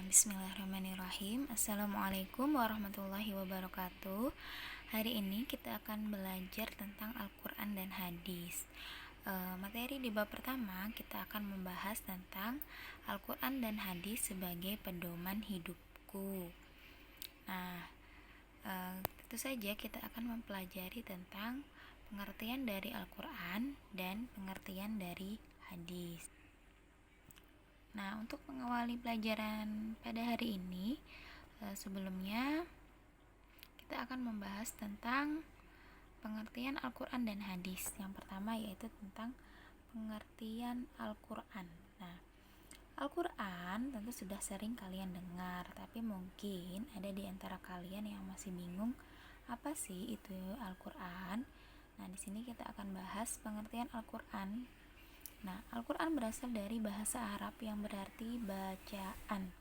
Bismillahirrahmanirrahim. Assalamualaikum warahmatullahi wabarakatuh. Hari ini kita akan belajar tentang Al-Quran dan Hadis. Materi di bab pertama kita akan membahas tentang Al-Quran dan Hadis sebagai pedoman hidupku. Nah, tentu saja kita akan mempelajari tentang pengertian dari Al-Quran dan pengertian dari hadis. Nah, untuk mengawali pelajaran pada hari ini, sebelumnya kita akan membahas tentang pengertian Al-Quran dan hadis. Yang pertama yaitu tentang pengertian Al-Quran. Nah, Al-Quran tentu sudah sering kalian dengar, tapi mungkin ada di antara kalian yang masih bingung apa sih itu Al-Quran. Nah, di sini kita akan bahas pengertian Al-Quran. Nah, Al-Quran berasal dari bahasa Arab yang berarti bacaan.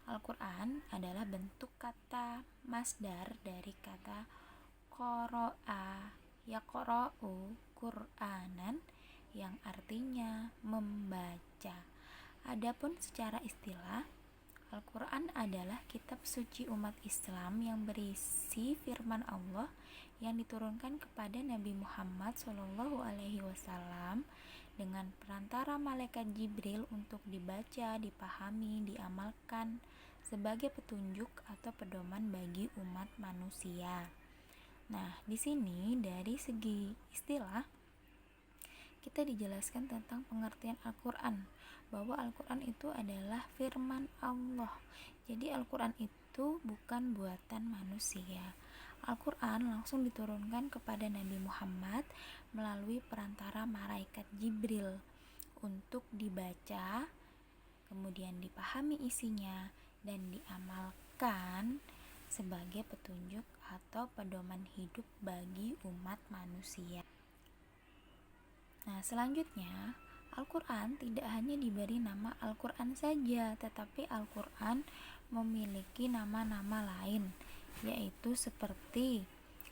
Al-Quran adalah bentuk kata masdar dari kata qara'a yaqra'u Qur'anan yang artinya membaca. Adapun secara istilah, Al-Quran adalah kitab suci umat Islam yang berisi firman Allah yang diturunkan kepada Nabi Muhammad SAW dengan perantara malaikat Jibril untuk dibaca, dipahami, diamalkan sebagai petunjuk atau pedoman bagi umat manusia. Nah, di sini dari segi istilah kita dijelaskan tentang pengertian Al-Quran, bahwa Al-Quran itu adalah firman Allah. Jadi Al-Quran itu bukan buatan manusia. Al-Quran langsung diturunkan kepada Nabi Muhammad melalui perantara malaikat Jibril untuk dibaca, kemudian dipahami isinya, dan diamalkan sebagai petunjuk atau pedoman hidup bagi umat manusia. Nah, selanjutnya, Al-Quran tidak hanya diberi nama Al-Quran saja, tetapi Al-Quran memiliki nama-nama lain, yaitu seperti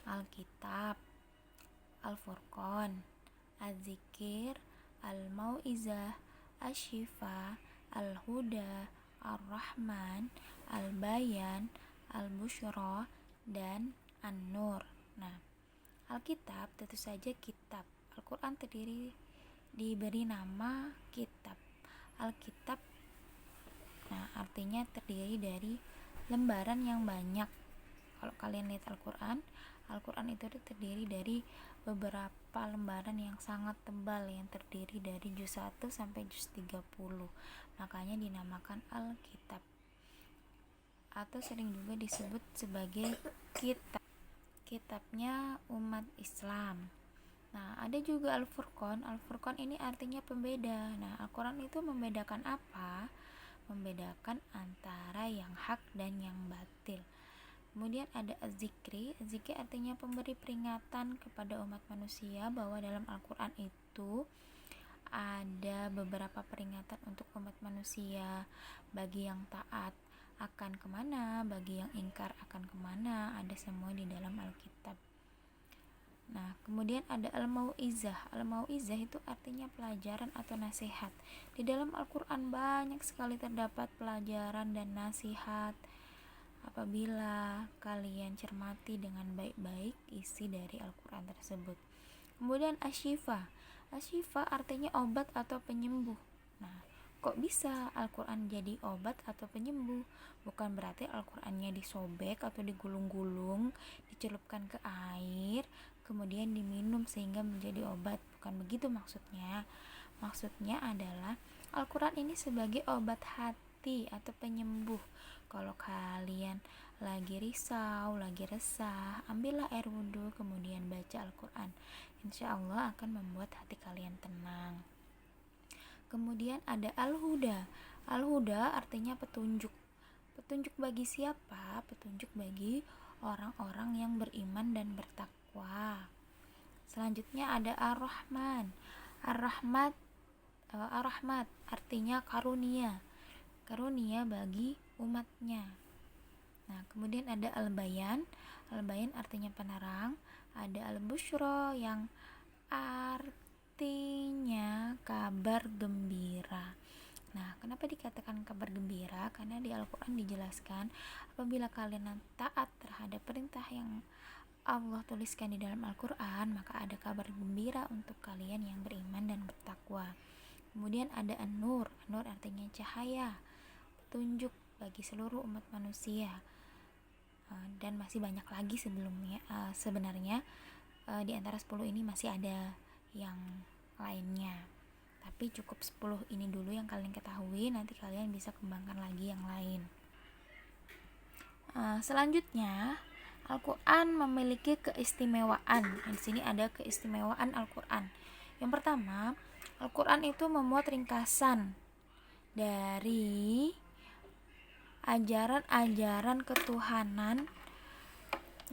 Al-Kitab, Al-Furqan, Az-Zikir, Al-Mau'izah, Asy-Syifa, Al-Huda, Ar-Rahman, Al-Bayan, Al-Busyra, dan An-Nur. Nah, Alkitab tentu saja kitab. Al-Quran diberi nama kitab. Alkitab, nah artinya terdiri dari lembaran yang banyak. Kalau kalian lihat Al-Quran itu terdiri dari beberapa lembaran yang sangat tebal yang terdiri dari juz 1 sampai juz 30. Makanya dinamakan Alkitab. Atau sering juga disebut sebagai kitabnya umat Islam. Nah, ada juga Al-Furqan. Al-Furqan ini artinya pembeda. Nah, Al-Quran itu membedakan apa? Membedakan antara yang hak dan yang batil. Kemudian ada Az-Zikri. Az-Zikri artinya pemberi peringatan kepada umat manusia bahwa dalam Al-Quran itu ada beberapa peringatan untuk umat manusia. Bagi yang taat akan kemana, bagi yang ingkar akan kemana, ada semua di dalam Alkitab. Nah, kemudian ada Al-Mau'izah. Al-Mau'izah itu artinya pelajaran atau nasihat. Di dalam Al-Quran banyak sekali terdapat pelajaran dan nasihat. Apabila kalian cermati dengan baik-baik isi dari Al-Quran tersebut. Kemudian Asy-Syifa. Asy-Syifa artinya obat atau penyembuh. Nah, kok bisa Al-Quran jadi obat atau penyembuh? Bukan berarti Al-Qurannya disobek atau digulung-gulung, dicelupkan ke air, kemudian diminum sehingga menjadi obat. Bukan begitu maksudnya. Maksudnya adalah Al-Quran ini sebagai obat hati atau penyembuh. Kalau kalian lagi risau, lagi resah, ambillah air wudhu kemudian baca Al-Quran. Insya Allah akan membuat hati kalian tenang. Kemudian ada Al-Huda. Al-Huda artinya petunjuk. Petunjuk bagi siapa? Petunjuk bagi orang-orang yang beriman dan bertakwa. Selanjutnya ada Ar-Rahman. Ar-Rahmat artinya karunia. Karunia bagi umatnya. Nah, kemudian ada Al-Bayan. Al-Bayan artinya penerang. Ada Al-Busyra yang artinya kabar gembira. Nah, kenapa dikatakan kabar gembira? Karena di Al-Quran dijelaskan apabila kalian taat terhadap perintah yang Allah tuliskan di dalam Al-Quran, maka ada kabar gembira untuk kalian yang beriman dan bertakwa. Kemudian ada An-Nur. An-Nur artinya cahaya, petunjuk bagi seluruh umat manusia. Dan masih banyak lagi sebelumnya. Sebenarnya di antara 10 ini masih ada yang lainnya, tapi cukup 10 ini dulu yang kalian ketahui, nanti kalian bisa kembangkan lagi yang lain. Selanjutnya, Al-Quran memiliki keistimewaan. Di sini ada keistimewaan Al-Quran. Yang pertama, Al-Quran itu memuat ringkasan dari ajaran-ajaran ketuhanan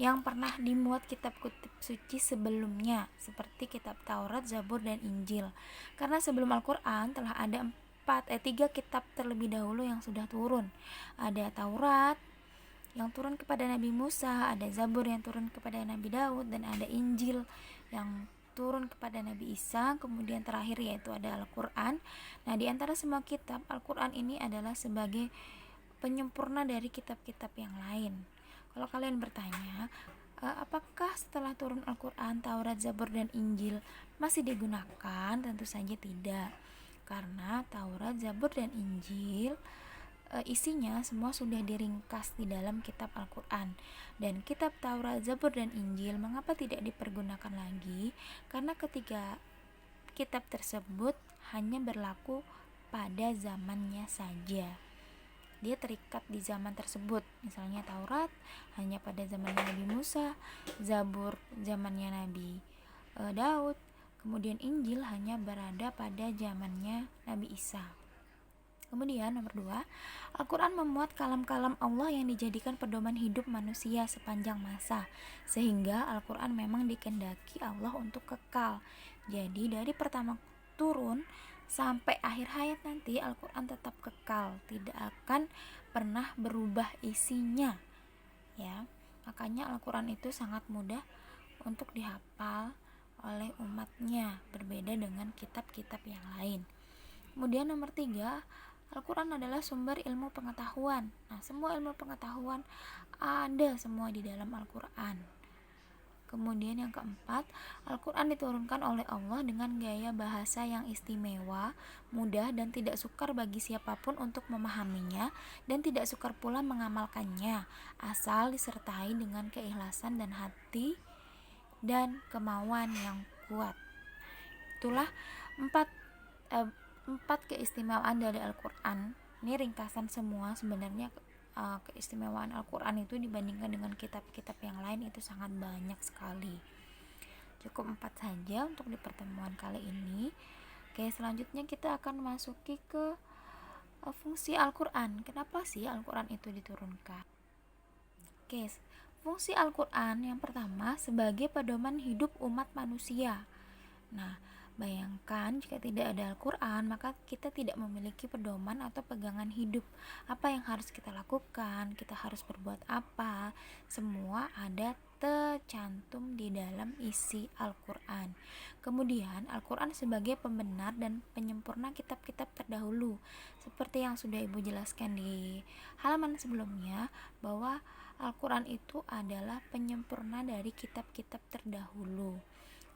yang pernah dimuat kitab-kitab suci sebelumnya, seperti kitab Taurat, Zabur, dan Injil. Karena sebelum Al-Quran telah ada 3 kitab terlebih dahulu yang sudah turun. Ada Taurat yang turun kepada Nabi Musa, ada Zabur yang turun kepada Nabi Daud, dan ada Injil yang turun kepada Nabi Isa. Kemudian terakhir yaitu ada Al-Quran. Nah, di antara semua kitab, Al-Quran ini adalah sebagai penyempurna dari kitab-kitab yang lain. Kalau kalian bertanya, apakah setelah turun Al-Quran, Taurat, Zabur, dan Injil masih digunakan? Tentu saja tidak, karena Taurat, Zabur, dan Injil isinya semua sudah diringkas di dalam kitab Al-Quran. Dan kitab Taurat, Zabur, dan Injil mengapa tidak dipergunakan lagi? Karena ketiga kitab tersebut hanya berlaku pada zamannya saja. Dia terikat di zaman tersebut. Misalnya Taurat hanya pada zamannya Nabi Musa, Zabur zamannya Nabi Daud, kemudian Injil hanya berada pada zamannya Nabi Isa. Kemudian nomor 2, Al-Quran memuat kalam-kalam Allah yang dijadikan pedoman hidup manusia sepanjang masa, sehingga Al-Quran memang dikehendaki Allah untuk kekal. Jadi dari pertama turun sampai akhir hayat nanti Al-Quran tetap kekal, tidak akan pernah berubah isinya, ya. Makanya Al-Quran itu sangat mudah untuk dihafal oleh umatnya, berbeda dengan kitab-kitab yang lain. Kemudian nomor 3, Al-Quran adalah sumber ilmu pengetahuan. Nah, semua ilmu pengetahuan ada semua di dalam Al-Quran. Kemudian yang keempat, Al-Quran diturunkan oleh Allah dengan gaya bahasa yang istimewa, mudah, dan tidak sukar bagi siapapun untuk memahaminya, dan tidak sukar pula mengamalkannya, asal disertai dengan keikhlasan dan hati dan kemauan yang kuat. Itulah 4 keistimewaan dari Al-Quran. Ini ringkasan semua. Sebenarnya keistimewaan Al-Quran itu dibandingkan dengan kitab-kitab yang lain itu sangat banyak sekali. Cukup 4 saja untuk di pertemuan kali ini. Oke, selanjutnya kita akan masuki ke fungsi Al-Quran. Kenapa sih Al-Quran itu diturunkan? Oke, fungsi Al-Quran yang pertama sebagai pedoman hidup umat manusia. Nah, bayangkan jika tidak ada Al-Quran, maka kita tidak memiliki pedoman atau pegangan hidup. Apa yang harus kita lakukan, kita harus berbuat apa, semua ada tercantum di dalam isi Al-Quran. Kemudian Al-Quran sebagai pembenar dan penyempurna kitab-kitab terdahulu. Seperti yang sudah Ibu jelaskan di halaman sebelumnya, bahwa Al-Quran itu adalah penyempurna dari kitab-kitab terdahulu.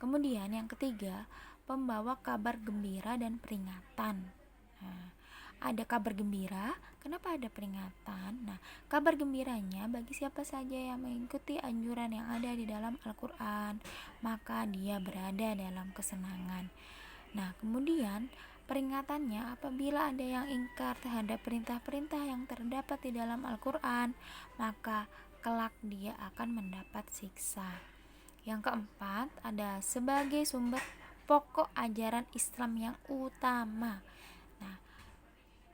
Kemudian yang ketiga, pembawa kabar gembira dan peringatan. Nah, ada kabar gembira, kenapa ada peringatan? Nah, kabar gembiranya bagi siapa saja yang mengikuti anjuran yang ada di dalam Al-Quran, maka dia berada dalam kesenangan. Nah, kemudian peringatannya apabila ada yang ingkar terhadap perintah-perintah yang terdapat di dalam Al-Quran, maka kelak dia akan mendapat siksa. Yang keempat, ada sebagai sumber pokok ajaran Islam yang utama. Nah,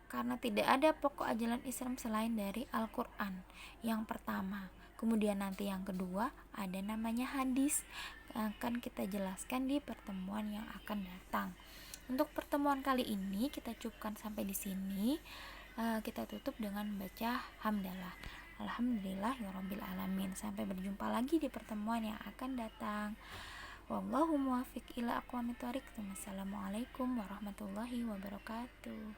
karena tidak ada pokok ajaran Islam selain dari Al-Quran yang pertama. Kemudian nanti yang kedua, ada namanya hadis, akan kita jelaskan di pertemuan yang akan datang. Untuk pertemuan kali ini kita cukupkan sampai di sini. Kita tutup dengan baca hamdalah. Alhamdulillahirabbil alamin. Sampai berjumpa lagi di pertemuan yang akan datang. Wallahu muwaffiq ila aqwamit thoriq. Wassalamualaikum warahmatullahi wabarakatuh.